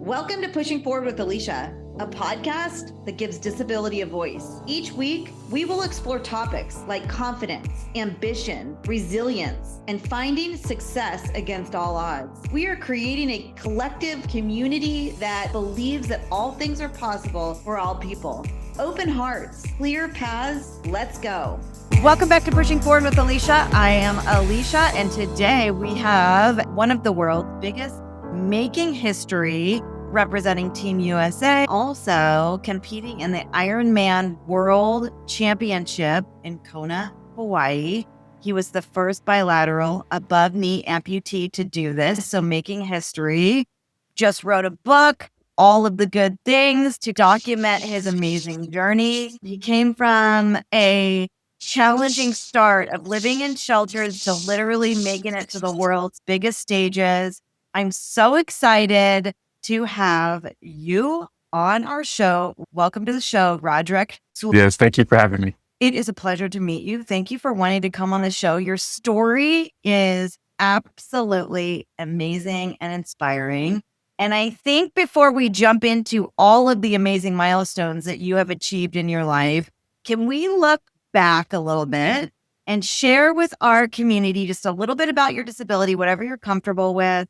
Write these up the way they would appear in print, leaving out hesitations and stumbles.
Welcome to Pushing Forward with Alycia, a podcast that gives disability a voice. Each week, we will explore topics like confidence, ambition, resilience, and finding success against all odds. We are creating a collective community that believes that all things are possible for all people. Open hearts, clear paths, let's go. Welcome back to Pushing Forward with Alycia. I am Alycia, and today we have one of the world's biggest making history representing Team USA, also competing in the Ironman World Championship in Kona, Hawaii. He was the first bilateral above knee amputee to do this, so making history. Just wrote a book, All of the Good Things, to document his amazing journey. He came from a challenging start of living in shelters to literally making it to the world's biggest stages. I'm so excited to have you on our show. Welcome to the show, Roderick Sewell. Yes, thank you for having me. It is a pleasure to meet you. Thank you for wanting to come on the show. Your story is absolutely amazing and inspiring. And I think before we jump into all of the amazing milestones that you have achieved in your life, can we look back a little bit and share with our community just a little bit about your disability, whatever you're comfortable with,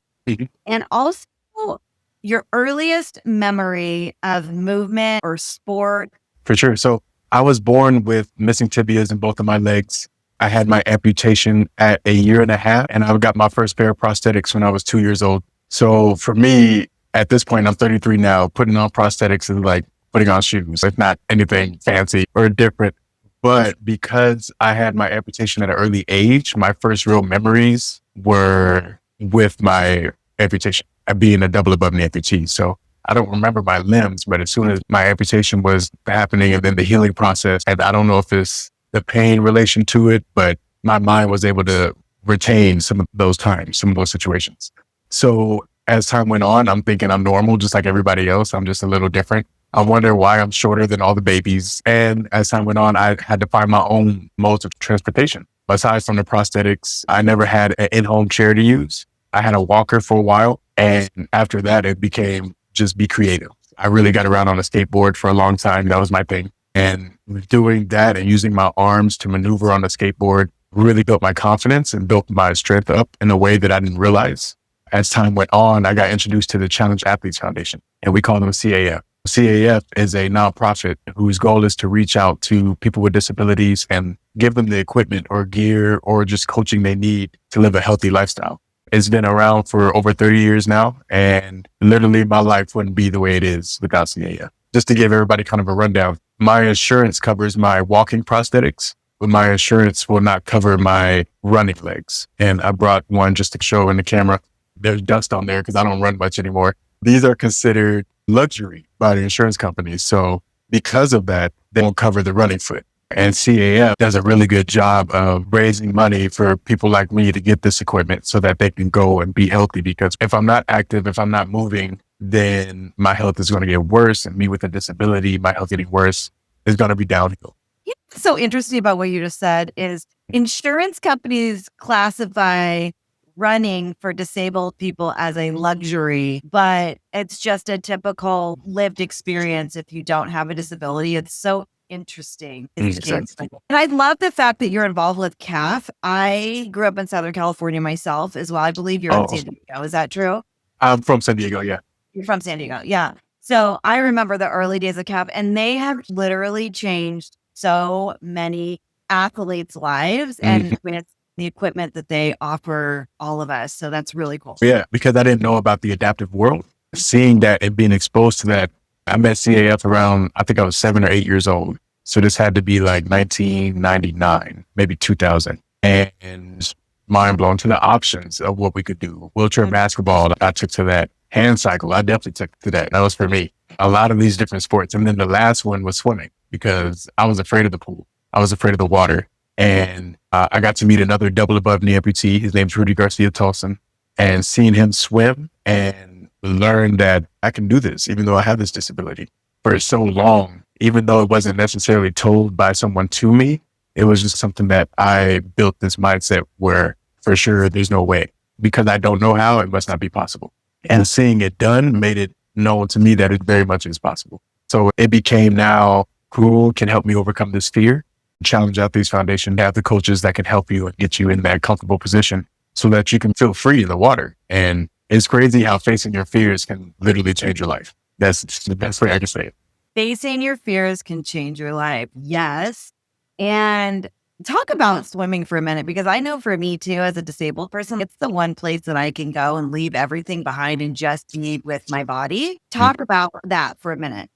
and also your earliest memory of movement or sport? For sure. So I was born with missing tibias in both of my legs. I had my amputation at a year and a half, and I got my first pair of prosthetics when I was 2 years old. So for me, at this point, I'm 33 now, putting on prosthetics is like putting on shoes. It's not anything fancy or different. But because I had my amputation at an early age, my first real memories were with my amputation, being a double above knee amputee. So I don't remember my limbs, but as soon as my amputation was happening and then the healing process, and I don't know if it's the pain relation to it, but my mind was able to retain some of those times, some of those situations. So as time went on, I'm thinking I'm normal, just like everybody else. I'm just a little different. I wonder why I'm shorter than all the babies. And as time went on, I had to find my own modes of transportation. Aside from the prosthetics, I never had an in-home chair to use. I had a walker for a while. And after that, it became just be creative. I really got around on a skateboard for a long time. That was my thing. And doing that and using my arms to maneuver on the skateboard really built my confidence and built my strength up in a way that I didn't realize. As time went on, I got introduced to the Challenge Athletes Foundation, and we call them CAF. CAF is a nonprofit whose goal is to reach out to people with disabilities and give them the equipment or gear or just coaching they need to live a healthy lifestyle. It's been around for over 30 years now, and literally my life wouldn't be the way it is without CAF. Just to give everybody kind of a rundown, my insurance covers my walking prosthetics, but my insurance will not cover my running legs. And I brought one just to show in the camera. There's dust on there because I don't run much anymore. These are considered luxury by the insurance companies. So because of that, they won't cover the running foot. And CAF does a really good job of raising money for people like me to get this equipment so that they can go and be healthy. Because if I'm not active, if I'm not moving, then my health is going to get worse. And me with a disability, my health getting worse is going to be downhill. Yeah, what's so interesting about what you just said is insurance companies classify running for disabled people as a luxury, but it's just a typical lived experience if you don't have a disability. It's so interesting. Exactly. And I love the fact that you're involved with CAF. I grew up in Southern California myself as well. I believe you're in San Diego. Is that true? I'm from San Diego, yeah. You're from San Diego, yeah. So I remember the early days of CAF, and they have literally changed so many athletes' lives. And I mean, it's the equipment that they offer all of us. So that's really cool. Yeah, because I didn't know about the adaptive world. Seeing that and being exposed to that, I met CAF around, I think I was 7 or 8 years old. So this had to be like 1999, maybe 2000. And mind blown to the options of what we could do. Wheelchair basketball, I took to that. Hand cycle, I definitely took to that. That was for me. A lot of these different sports. And then the last one was swimming because I was afraid of the pool. I was afraid of the water. And I got to meet another double above knee amputee. His name's Rudy Garcia-Tolson. And seeing him swim and learn that I can do this, even though I have this disability for so long, even though it wasn't necessarily told by someone to me, it was just something that I built this mindset where for sure there's no way because I don't know how, it must not be possible. And seeing it done made it known to me that it very much is possible. So it became now who can help me overcome this fear, challenge athletes foundation, have the coaches that can help you and get you in that comfortable position so that you can feel free in the water. And it's crazy how facing your fears can literally change your life. That's the best way I can say it. Facing your fears can change your life. Yes. And talk about swimming for a minute, because I know for me too, as a disabled person, it's the one place that I can go and leave everything behind and just be with my body. Talk about that for a minute.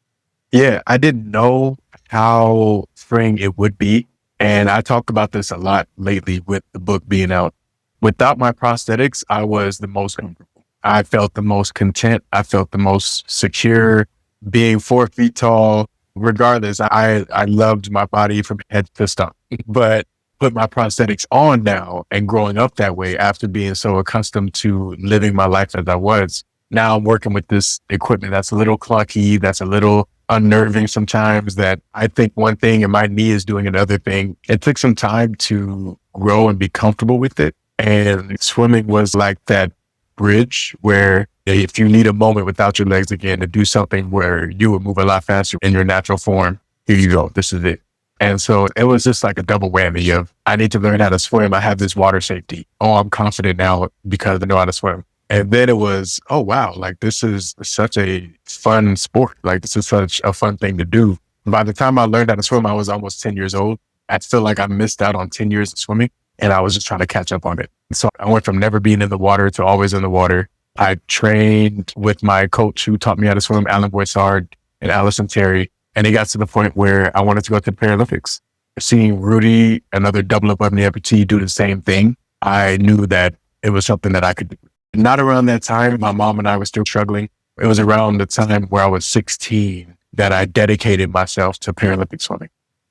Yeah, I didn't know how freeing it would be. And I talked about this a lot lately with the book being out. Without my prosthetics, I was the most comfortable. I felt the most content. I felt the most secure being 4 feet tall. Regardless, I loved my body from head to toe. But put my prosthetics on now and growing up that way after being so accustomed to living my life as I was, now I'm working with this equipment that's a little clunky, that's a little unnerving sometimes, that I think one thing and my knee is doing another thing. It took some time to grow and be comfortable with it. And swimming was like that bridge where if you need a moment without your legs again to do something where you would move a lot faster in your natural form, here you go. This is it. And so it was just like a double whammy of, I need to learn how to swim. I have this water safety. Oh, I'm confident now because I know how to swim. And then it was, oh, wow, like this is such a fun sport. Like this is such a fun thing to do. By the time I learned how to swim, I was almost 10 years old. I feel like I missed out on 10 years of swimming and I was just trying to catch up on it. So I went from never being in the water to always in the water. I trained with my coach who taught me how to swim, Alan Boissard and Allison Terry. And it got to the point where I wanted to go to the Paralympics. Seeing Rudy, another double above knee amputee, do the same thing, I knew that it was something that I could do. Not around that time, my mom and I were still struggling. It was around the time where I was 16 that I dedicated myself to Paralympic swimming.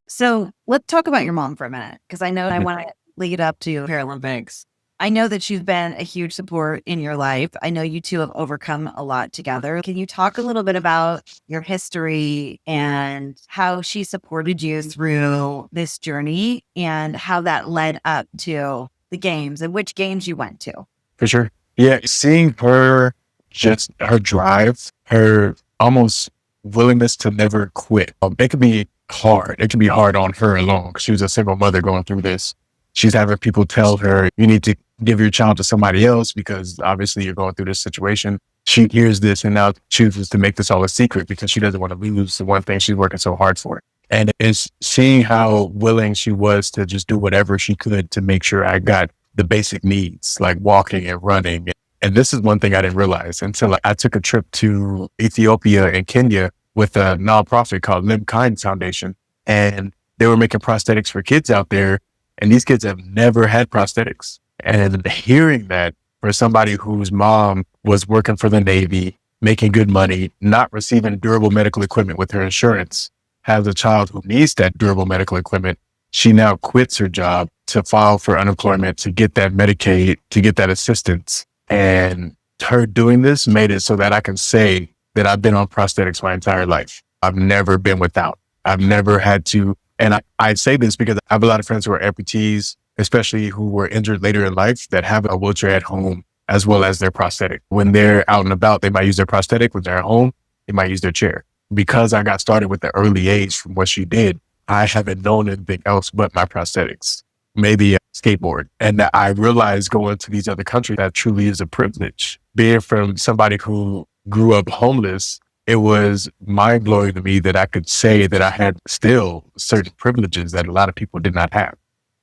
So let's talk about your mom for a minute, because I know I want to lead up to Paralympics. I know that she's been a huge support in your life. I know you two have overcome a lot together. Can you talk a little bit about your history and how she supported you through this journey and how that led up to the games and which games you went to? For sure. Yeah, seeing her, just her drive, her almost willingness to never quit. It could be hard. It can be hard on her alone because she was a single mother going through this. She's having people tell her, you need to give your child to somebody else because obviously you're going through this situation. She hears this and now chooses to make this all a secret because she doesn't want to lose the one thing she's working so hard for. And it's seeing how willing she was to just do whatever she could to make sure I got the basic needs, like walking and running. And this is one thing I didn't realize until I took a trip to Ethiopia and Kenya with a nonprofit called Limb Kind Foundation. And they were making prosthetics for kids out there. And these kids have never had prosthetics. And hearing that for somebody whose mom was working for the Navy, making good money, not receiving durable medical equipment with her insurance, has a child who needs that durable medical equipment, she now quits her job to file for unemployment, to get that Medicaid, to get that assistance. And her doing this made it so that I can say that I've been on prosthetics my entire life. I've never been without. I've never had to. And I say this because I have a lot of friends who are amputees, especially who were injured later in life that have a wheelchair at home as well as their prosthetic. When they're out and about, they might use their prosthetic. When they're at home, they might use their chair. Because I got started with the early age from what she did, I haven't known anything else but my prosthetics, maybe a skateboard. And I realized going to these other countries, that truly is a privilege. Being from somebody who grew up homeless, it was mind blowing to me that I could say that I had still certain privileges that a lot of people did not have.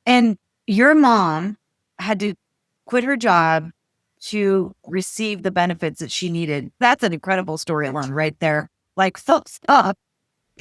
And your mom had to quit her job to receive the benefits that she needed. That's an incredible story alone right there. Like, so stop.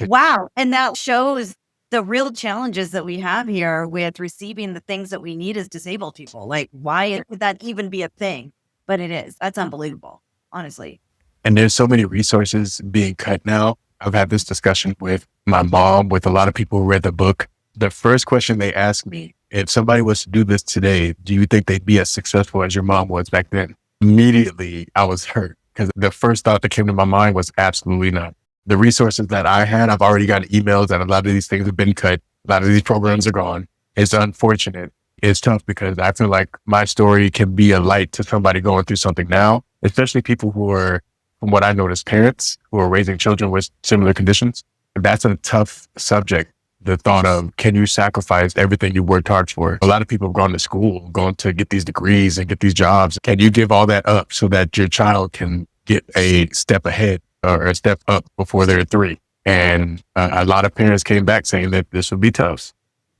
Wow. And that shows the real challenges that we have here with receiving the things that we need as disabled people. Like, why would that even be a thing? But it is. That's unbelievable, honestly. And there's so many resources being cut now. I've had this discussion with my mom, with a lot of people who read the book. The first question they asked me, if somebody was to do this today, do you think they'd be as successful as your mom was back then? Immediately, I was hurt because the first thought that came to my mind was absolutely not. The resources that I had, I've already gotten emails that a lot of these things have been cut. A lot of these programs are gone. It's unfortunate. It's tough because I feel like my story can be a light to somebody going through something now, especially people who from what I know, as parents who are raising children with similar conditions, that's a tough subject. The thought of, can you sacrifice everything you worked hard for? A lot of people have gone to school, gone to get these degrees and get these jobs. Can you give all that up so that your child can get a step ahead or a step up before they're 3? And a lot of parents came back saying that this would be tough.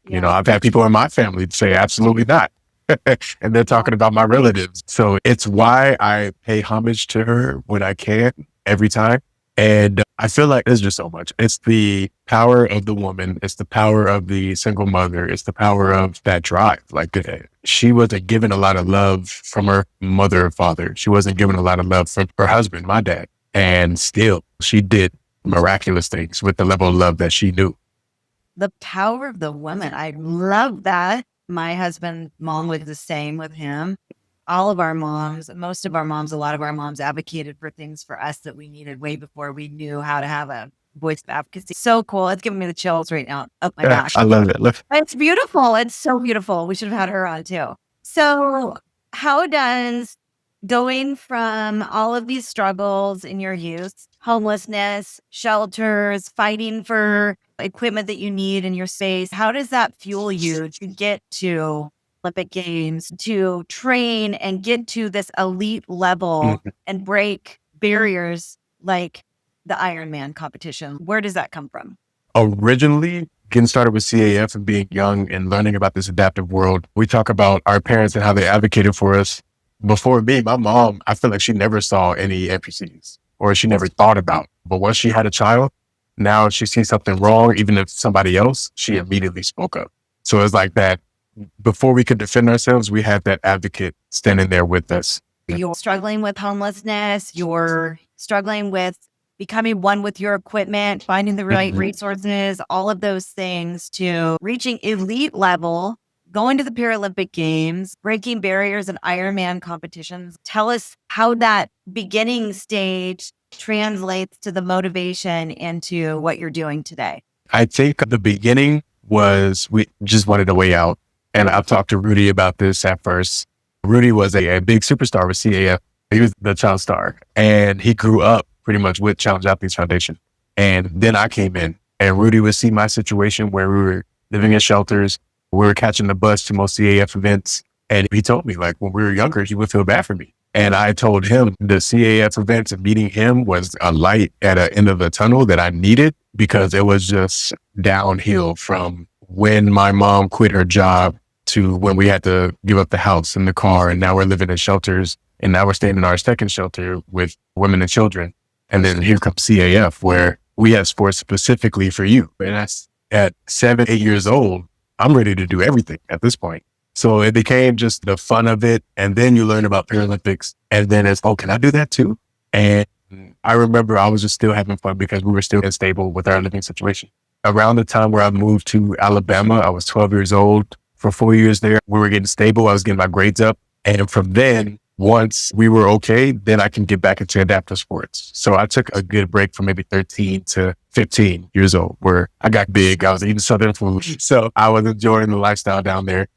You know, I've had people in my family say absolutely not. And they're talking about my relatives. So it's why I pay homage to her when I can, every time. And I feel like there's just so much. It's the power of the woman. It's the power of the single mother. It's the power of that drive. Like, she wasn't given a lot of love from her mother or father. She wasn't given a lot of love from her husband, my dad. And still, she did miraculous things with the level of love that she knew. The power of the woman. I love that. My husband's mom was the same with him. All of our moms, most of our moms, a lot of our moms advocated for things for us that we needed way before we knew how to have a voice of advocacy. So cool. It's giving me the chills right now. Oh my gosh. I love it. Look. It's beautiful. It's so beautiful. We should have had her on too. So how does going from all of these struggles in your youth, homelessness, shelters, fighting for equipment that you need in your space, how does that fuel you to get to Olympic Games, to train and get to this elite level and break barriers like the Ironman competition? Where does that come from? Originally, getting started with CAF and being young and learning about this adaptive world, we talk about our parents and how they advocated for us. Before me, my mom, I feel like she never saw any amputees, or she never thought about. But once she had a child, now she sees something wrong, even if somebody else, she immediately spoke up. So it's like that. Before we could defend ourselves, we had that advocate standing there with us. You're struggling with homelessness. You're struggling with becoming one with your equipment, finding the right resources, all of those things to reaching elite level, going to the Paralympic Games, breaking barriers in Ironman competitions. Tell us how that beginning stage translates to the motivation into what you're doing today. I think the beginning was we just wanted a way out. And I've talked to Rudy about this at first. Rudy was a big superstar with CAF. He was the child star. And he grew up pretty much with Challenge Athletes Foundation. And then I came in, and Rudy would see my situation where we were living in shelters. We were catching the bus to most CAF events. And he told me, like, when we were younger, he would feel bad for me. And I told him the CAF events and meeting him was a light at the end of the tunnel that I needed, because it was just downhill from when my mom quit her job to when we had to give up the house and the car. And now we're living in shelters. And now we're staying in our second shelter with women and children. And then here comes CAF, where we have sports specifically for you. And that's at 7, 8 years old, I'm ready to do everything at this point. So it became just the fun of it. And then you learn about Paralympics. And then it's, oh, can I do that too? And I remember I was just still having fun because we were still unstable with our living situation. Around the time where I moved to Alabama, I was 12 years old. For 4 years there, we were getting stable. I was getting my grades up. And from then, once we were okay, then I can get back into adaptive sports. So I took a good break from maybe 13 to 15 years old, where I got big. I was eating Southern food. So I was enjoying the lifestyle down there.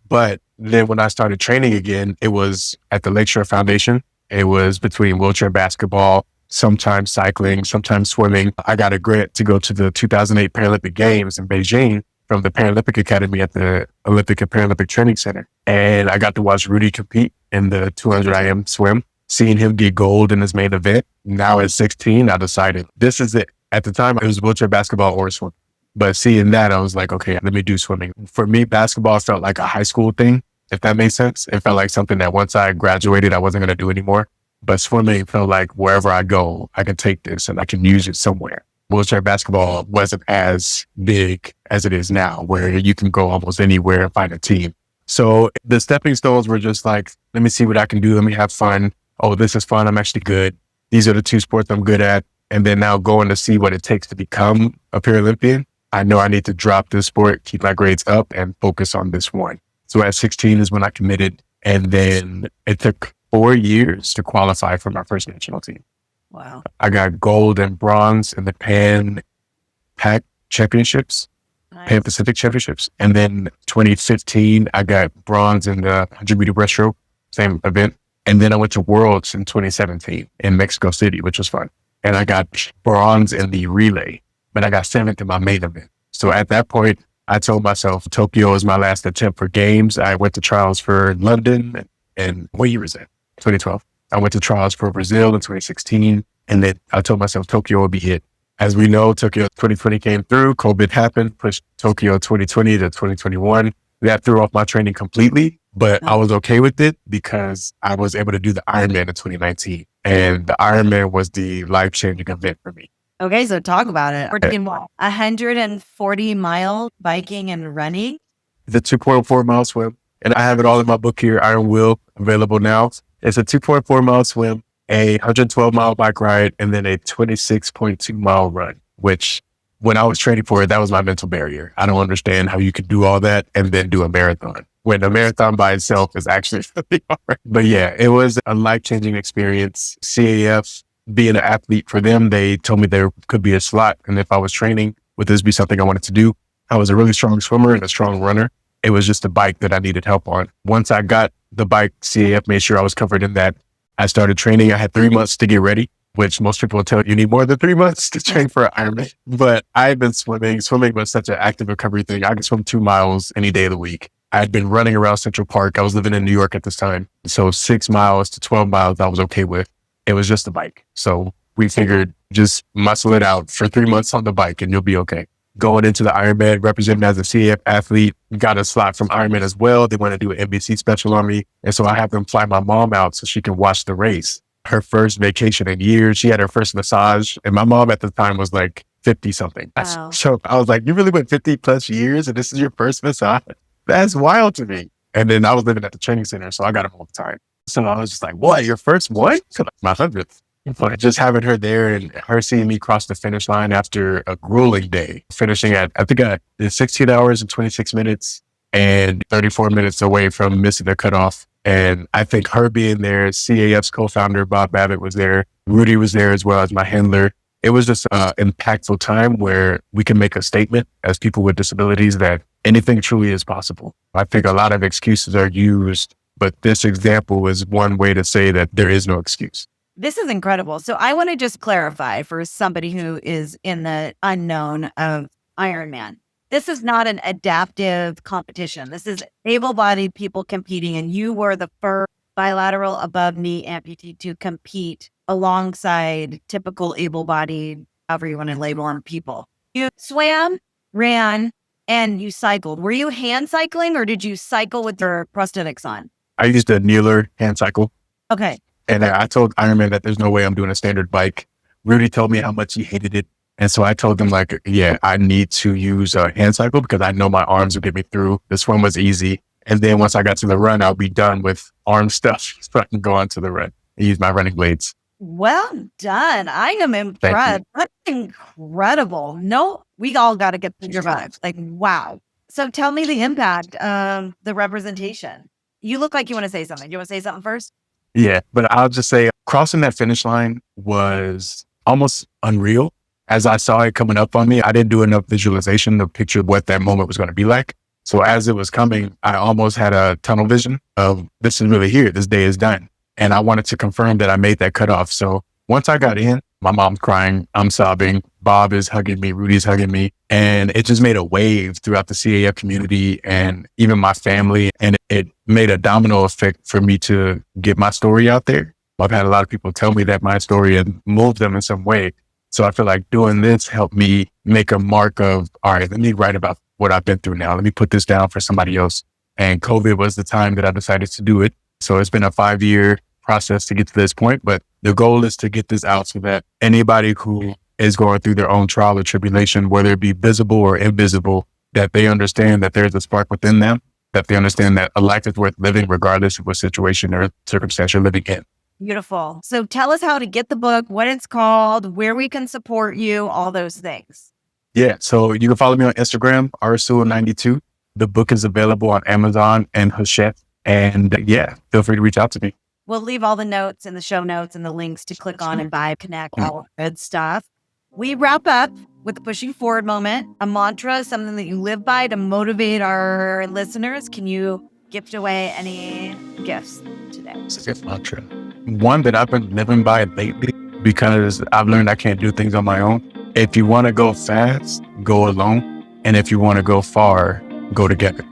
But then when I started training again, it was at the Lakeshore Foundation. It was between wheelchair basketball, sometimes cycling, sometimes swimming. I got a grant to go to the 2008 Paralympic Games in Beijing from the Paralympic Academy at the Olympic and Paralympic Training Center. And I got to watch Rudy compete in the 200 IM swim, seeing him get gold in his main event. Now at 16, I decided this is it. At the time, it was wheelchair basketball or swim. But seeing that, I was like, okay, let me do swimming. For me, basketball felt like a high school thing, if that makes sense. It felt like something that once I graduated, I wasn't going to do anymore. But swimming felt like wherever I go, I can take this and I can use it somewhere. Wheelchair basketball wasn't as big as it is now, where you can go almost anywhere and find a team. So the stepping stones were just like, let me see what I can do. Let me have fun. Oh, this is fun. I'm actually good. These are the two sports I'm good at. And then now going to see what it takes to become a Paralympian. I know I need to drop this sport, keep my grades up, and focus on this one. So at 16 is when I committed. And then it took 4 years to qualify for my first national team. Wow. I got gold and bronze in the Pan-Pac championships, Nice. Pan Pacific championships. And then 2015, I got bronze in the 100-meter breaststroke, same event. And then I went to Worlds in 2017 in Mexico City, which was fun. And I got bronze in the relay, but I got seventh in my main event. So at that point, I told myself Tokyo is my last attempt for games. I went to trials for London and what year was that? 2012. I went to trials for Brazil in 2016. And then I told myself Tokyo would be it. As we know, Tokyo 2020 came through, COVID happened, pushed Tokyo 2020 to 2021. That threw off my training completely, but I was okay with it because I was able to do the Ironman in 2019. And the Ironman was the life-changing event for me. Okay, so talk about it. We're doing what? 140 miles biking and running? The 2.4 mile swim. And I have it all in my book here, Iron Will, available now. It's a 2.4 mile swim, a 112 mile bike ride, and then a 26.2 mile run, which when I was training for it, that was my mental barrier. I don't understand how you could do all that and then do a marathon when a marathon by itself is actually really hard. But yeah, it was a life-changing experience. CAF, being an athlete for them, they told me there could be a slot. And if I was training, would this be something I wanted to do? I was a really strong swimmer and a strong runner. It was just a bike that I needed help on. Once I got the bike, CAF made sure I was covered in that. I started training. I had 3 months to get ready, which most people will tell you need more than 3 months to train for an Ironman. But I've been swimming. Swimming was such an active recovery thing. I could swim 2 miles any day of the week. I had been running around Central Park. I was living in New York at this time. So 6 miles to 12 miles, I was okay with. It was just a bike. So we figured just muscle it out for 3 months on the bike and you'll be okay. Going into the Ironman, representing as a CAF athlete, got a slot from Ironman as well. They want to do an NBC special on me. And so I have them fly my mom out so she can watch the race. Her first vacation in years. She had her first massage. And my mom at the time was like 50 something. Wow. So I was like, you really went 50 plus years and this is your first massage? That's wild to me. And then I was living at the training center. So I got them all the time. So I was just like, what, your first one? My 100th. But just having her there and her seeing me cross the finish line after a grueling day, finishing at, I think I did 16 hours and 26 minutes and 34 minutes away from missing the cutoff. And I think her being there, CAF's co-founder, Bob Babbitt, was there. Rudy was there as well as my handler. It was just an impactful time where we can make a statement as people with disabilities that anything truly is possible. I think a lot of excuses are used, but this example is one way to say that there is no excuse. This is incredible. So I want to just clarify for somebody who is in the unknown of Ironman. This is not an adaptive competition. This is able-bodied people competing, and you were the first bilateral above knee amputee to compete alongside typical able-bodied, however you want to label them, people. You swam, ran, and you cycled. Were you hand cycling or did you cycle with your prosthetics on? I used a kneeler hand cycle. Okay. And I told Ironman that there's no way I'm doing a standard bike. Rudy told me how much he hated it. And so I told him like, yeah, I need to use a hand cycle because I know my arms will get me through. The swim was easy. And then once I got to the run, I'll be done with arm stuff so I can go on to the run and use my running blades. Well done. I am impressed. That's incredible. No, we all got to get your vibes. Like, wow. So tell me the impact of the representation. You look like you want to say something. You want to say something first? Yeah, but I'll just say crossing that finish line was almost unreal. As I saw it coming up on me, I didn't do enough visualization to picture what that moment was going to be like. So as it was coming, I almost had a tunnel vision of this is really here. This day is done. And I wanted to confirm that I made that cutoff. So once I got in, my mom's crying, I'm sobbing, Bob is hugging me, Rudy's hugging me. And it just made a wave throughout the CAF community and even my family. And it made a domino effect for me to get my story out there. I've had a lot of people tell me that my story had moved them in some way. So I feel like doing this helped me make a mark of, all right, let me write about what I've been through now. Let me put this down for somebody else. And COVID was the time that I decided to do it. So it's been a 5-year process to get to this point, but the goal is to get this out so that anybody who is going through their own trial or tribulation, whether it be visible or invisible, that they understand that there's a spark within them, that they understand that a life is worth living regardless of what situation or circumstance you're living in. Beautiful. So tell us how to get the book, what it's called, where we can support you, all those things. Yeah. So you can follow me on Instagram, rsewell92. The book is available on Amazon and Hachette. And yeah, feel free to reach out to me. We'll leave all the notes and the show notes and the links to click on and buy, connect, all good stuff. We wrap up with the pushing forward moment, a mantra, something that you live by to motivate our listeners. Can you gift away any gifts? today? It's a good mantra. One that I've been living by lately because I've learned I can't do things on my own. If you want to go fast, go alone. And if you want to go far, go together.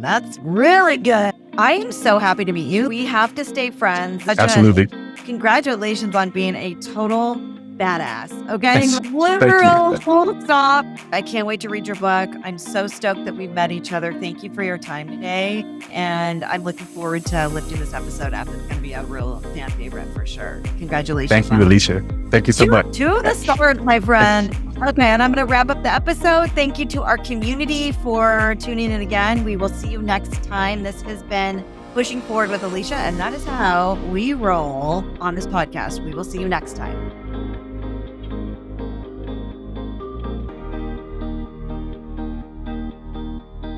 That's really good. I am so happy to meet you. We have to stay friends. Absolutely. Congratulations on being a total badass. Okay. Thank Literal you. full stop. I can't wait to read your book. I'm so stoked that we've met each other. Thank you for your time today. And I'm looking forward to lifting this episode up. It's going to be a real fan favorite for sure. Congratulations. Thank you, Alycia. Thank you so much. To the start, my friend. Okay, and I'm going to wrap up the episode. Thank you to our community for tuning in again. We will see you next time. This has been Pushing Forward with Alycia, and that is how we roll on this podcast. We will see you next time.